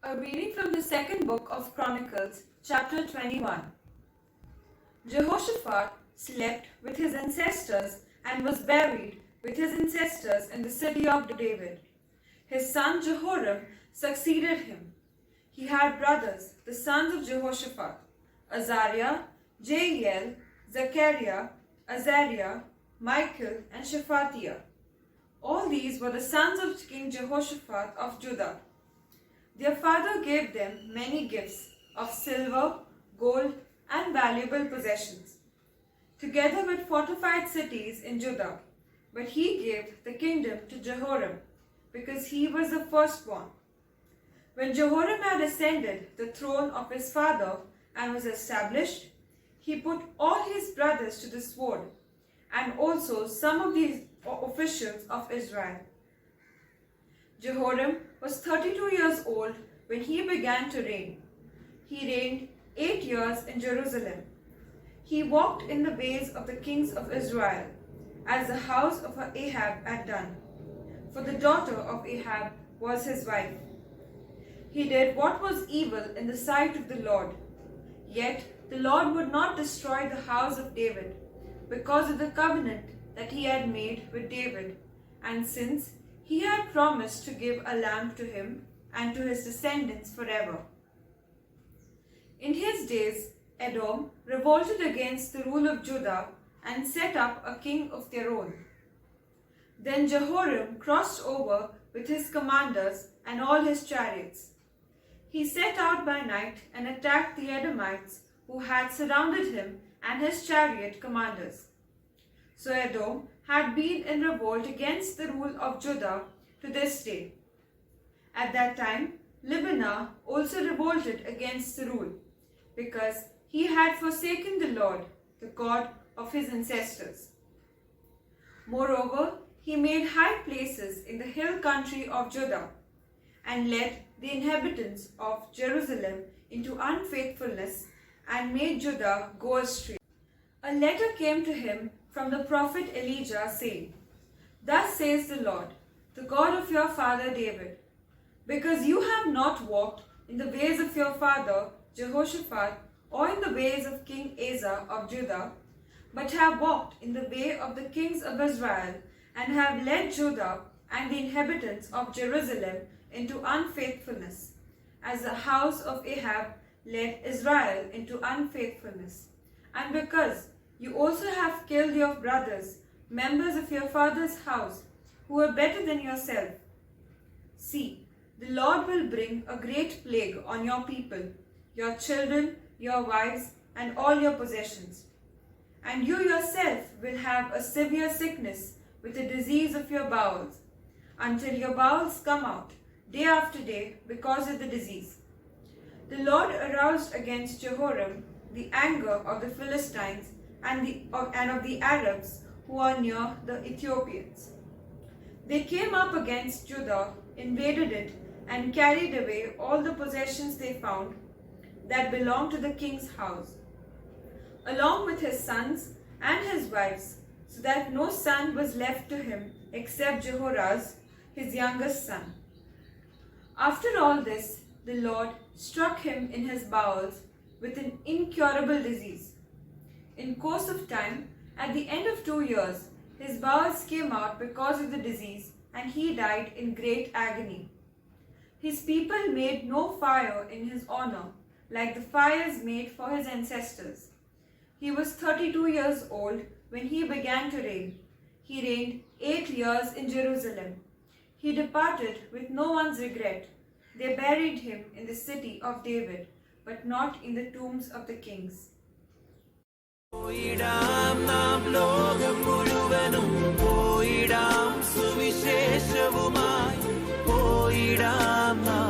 A reading from the second book of Chronicles, chapter 21. Jehoshaphat slept with his ancestors and was buried with his ancestors in the city of David. His son Jehoram succeeded him. He had brothers, the sons of Jehoshaphat, Azariah, Jeiel, Zechariah, Azariah, Michael, and Shephatiah. All these were the sons of King Jehoshaphat of Judah. Their father gave them many gifts of silver, gold, and valuable possessions, together with fortified cities in Judah. But he gave the kingdom to Jehoram, because he was the firstborn. When Jehoram had ascended the throne of his father and was established, he put all his brothers to the sword, and also some of the officials of Israel. Jehoram was 32 years old when he began to reign. He reigned 8 years in Jerusalem. He walked in the ways of the kings of Israel, as the house of Ahab had done, for the daughter of Ahab was his wife. He did what was evil in the sight of the Lord. Yet the Lord would not destroy the house of David, because of the covenant that he had made with David, and since he had promised to give a lamb to him and to his descendants forever. In his days, Edom revolted against the rule of Judah and set up a king of their own. Then Jehoram crossed over with his commanders and all his chariots. He set out by night and attacked the Edomites who had surrounded him and his chariot commanders. So Edom had been in revolt against the rule of Judah to this day. At that time, Libnah also revolted against the rule, because he had forsaken the Lord, the God of his ancestors. Moreover, he made high places in the hill country of Judah, and led the inhabitants of Jerusalem into unfaithfulness, and made Judah go astray. A letter came to him from the prophet Elijah, saying, Thus says the Lord, the God of your father David, because you have not walked in the ways of your father Jehoshaphat, or in the ways of King Asa of Judah, but have walked in the way of the kings of Israel, and have led Judah and the inhabitants of Jerusalem into unfaithfulness, as the house of Ahab led Israel into unfaithfulness, and because you also have killed your brothers, members of your father's house, who are better than yourself. See, the Lord will bring a great plague on your people, your children, your wives, and all your possessions. And you yourself will have a severe sickness with the disease of your bowels, until your bowels come out day after day because of the disease. The Lord aroused against Jehoram the anger of the Philistines and of the Arabs who are near the Ethiopians. They came up against Judah, invaded it, and carried away all the possessions they found that belonged to the king's house, along with his sons and his wives, so that no son was left to him except Jehoraz, his youngest son. After all this, the Lord struck him in his bowels with an incurable disease. In course of time, at the end of 2 years, his bowels came out because of the disease, and he died in great agony. His people made no fire in his honor, like the fires made for his ancestors. He was 32 years old when he began to reign. He reigned 8 years in Jerusalem. He departed with no one's regret. They buried him in the city of David, but not in the tombs of the kings. പോയിടാം നാം ലോകം മുഴുവനും പോയിടാം സുവിശേഷവുമായി പോയിടാം നാം